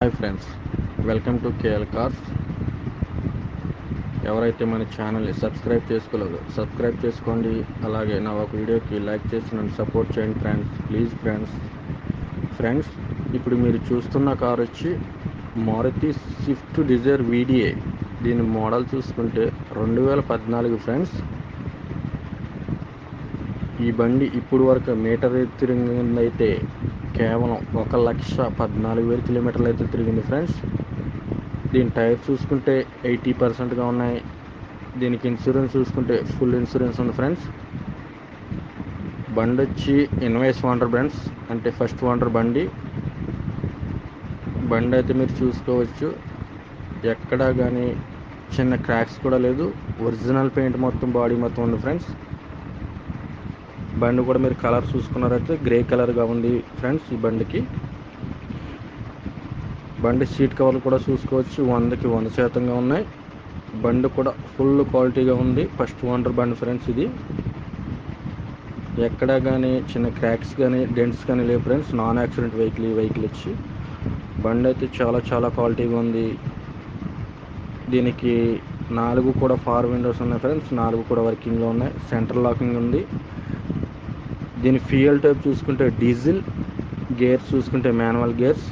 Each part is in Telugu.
Hi friends, welcome to KL cars. ఎవరైతే మన ఛానల్ని సబ్స్క్రైబ్ చేసుకోలేదో సబ్స్క్రైబ్ చేసుకోండి. అలాగే నా ఒక వీడియోకి లైక్ చేసి నన్ను సపోర్ట్ చేయండి ఫ్రెండ్స్, ప్లీజ్ ఫ్రెండ్స్. ఇప్పుడు మీరు చూస్తున్న కార్ వచ్చి మారుతి స్విఫ్ట్ డిజైర్ వీడిఏ. దీని మోడల్ చూసుకుంటే 2014 ఫ్రెండ్స్. ఈ బండి ఇప్పుడు వరకు మీటర్ తిరిగిందైతే కేవలం 1,14,000 కిలోమీటర్లు అయితే తిరిగింది ఫ్రెండ్స్. దీని టైర్ చూసుకుంటే 80%గా ఉన్నాయి. దీనికి ఇన్సూరెన్స్ చూసుకుంటే ఫుల్ ఇన్సూరెన్స్ ఉంది ఫ్రెండ్స్. బండి వచ్చి ఇన్వాయిస్ ఓనర్ ఫ్రెండ్స్, అంటే ఫస్ట్ ఓనర్ బండి అయితే మీరు చూసుకోవచ్చు. ఎక్కడా కానీ చిన్న క్రాక్స్ కూడా లేదు. ఒరిజినల్ పెయింట్ మొత్తం బాడీ మొత్తం ఉంది ఫ్రెండ్స్. బండి కూడా మీరు కలర్ చూసుకున్నారైతే గ్రే కలర్గా ఉంది ఫ్రెండ్స్. ఈ బండి సీట్ కవర్లు కూడా చూసుకోవచ్చు, 100కి 100% ఉన్నాయి. బండి కూడా ఫుల్ క్వాలిటీగా ఉంది. ఫస్ట్ ఓనర్ బండి ఫ్రెండ్స్. ఇది ఎక్కడా కానీ చిన్న క్రాక్స్ కానీ డెంట్స్ కానీ లేవు ఫ్రెండ్స్. నాన్ యాక్సిడెంట్ వెహికల్ ఈ వెహికల్ వచ్చి. బండి అయితే చాలా క్వాలిటీగా ఉంది. దీనికి 4 కూడా పవర్ విండోస్ ఉన్నాయి ఫ్రెండ్స్. 4 కూడా వర్కింగ్లో ఉన్నాయి. సెంట్రల్ లాకింగ్ ఉంది. దీని ఫ్యూయల్ టైప్ చూసుకుంటే డీజిల్, గేర్స్ చూసుకుంటే మాన్యువల్ గేర్స్.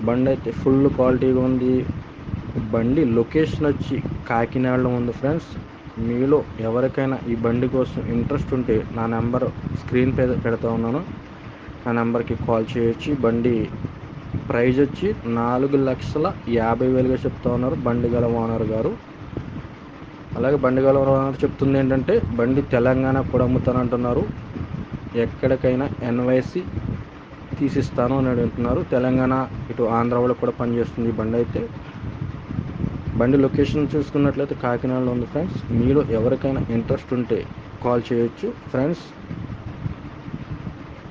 బండి అయితే ఫుల్ క్వాలిటీగా ఉంది. బండి లొకేషన్ వచ్చి కాకినాడలో ఉంది ఫ్రెండ్స్. మీలో ఎవరికైనా ఈ బండి కోసం ఇంట్రెస్ట్ ఉంటే నా నెంబర్ స్క్రీన్ పై పెడతా ఉన్నాను. ఆ నెంబర్కి కాల్ చేయొచ్చు. బండి ప్రైజ్ వచ్చి 4,50,000గా చెప్తా ఉన్నారు బండి గల ఓనర్ గారు. అలాగే బండి గల ఓనర్ చెప్తుంది ఏంటంటే బండి తెలంగాణ కూడా అమ్ముతానంటున్నారు. ఎక్కడికైనా ఎన్వైసి తీసిస్తాను అని అంటున్నారు. తెలంగాణ ఇటు ఆంధ్ర వాళ్ళు కూడా పనిచేస్తుంది ఈ బండి అయితే. బండి లొకేషన్ చూసుకున్నట్లయితే కాకినాడలో ఉంది ఫ్రెండ్స్. మీరు ఎవరికైనా ఇంట్రెస్ట్ ఉంటే కాల్ చేయొచ్చు ఫ్రెండ్స్.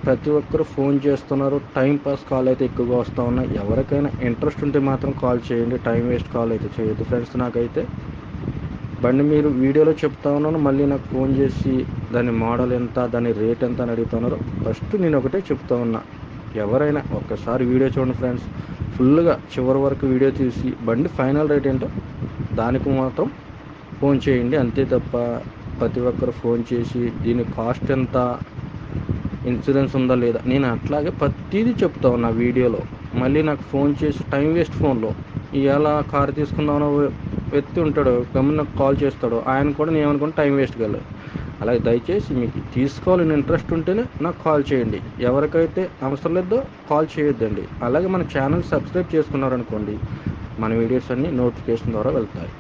ప్రతి ఒక్కరు ఫోన్ చేస్తున్నారు. టైం పాస్ కాల్ అయితే ఎక్కువగా వస్తూ ఉన్నాయి. ఎవరికైనా ఇంట్రెస్ట్ ఉంటే మాత్రం కాల్ చేయండి. టైం వేస్ట్ కాల్ అయితే చేయొద్దు ఫ్రెండ్స్. నాకైతే బండి మీరు వీడియోలో చెప్తా ఉన్నాను, మళ్ళీ నాకు ఫోన్ చేసి దాని మోడల్ ఎంత, దాని రేట్ ఎంత అని అడుగుతున్నారు. ఫస్ట్ నేను ఒకటే చెప్తా ఉన్నా, ఎవరైనా ఒక్కసారి వీడియో చూడండి ఫ్రెండ్స్. ఫుల్గా చివరి వరకు వీడియో తీసి బండి ఫైనల్ రేట్ ఏంటో దానికి మాత్రం ఫోన్ చేయండి. అంతే తప్ప ప్రతి ఒక్కరు ఫోన్ చేసి దీని కాస్ట్ ఎంత, ఇన్సూరెన్స్ ఉందా లేదా, నేను అట్లాగే ప్రతిదీ చెప్తా ఉన్నా వీడియోలో. మళ్ళీ నాకు ఫోన్ చేసి టైం వేస్ట్. ఫోన్లో ఇవాళ కారు తీసుకుందామని వ్యక్తి ఉంటాడు, గమ్మున నాకు కాల్ చేస్తాడు. ఆయన కూడా నేను ఏమనుకుంటే టైం వేస్ట్ కాలేదు. అలాగే దయచేసి మీకు తీసుకోవాలని ఇంట్రెస్ట్ ఉంటేనే నాకు కాల్ చేయండి. ఎవరికైతే అవసరం లేదో కాల్ చేయొద్దండి. అలాగే మన ఛానల్ సబ్స్క్రైబ్ చేసుకున్నారనుకోండి, మన వీడియోస్ అన్నీ నోటిఫికేషన్ ద్వారా వెళ్తాయి.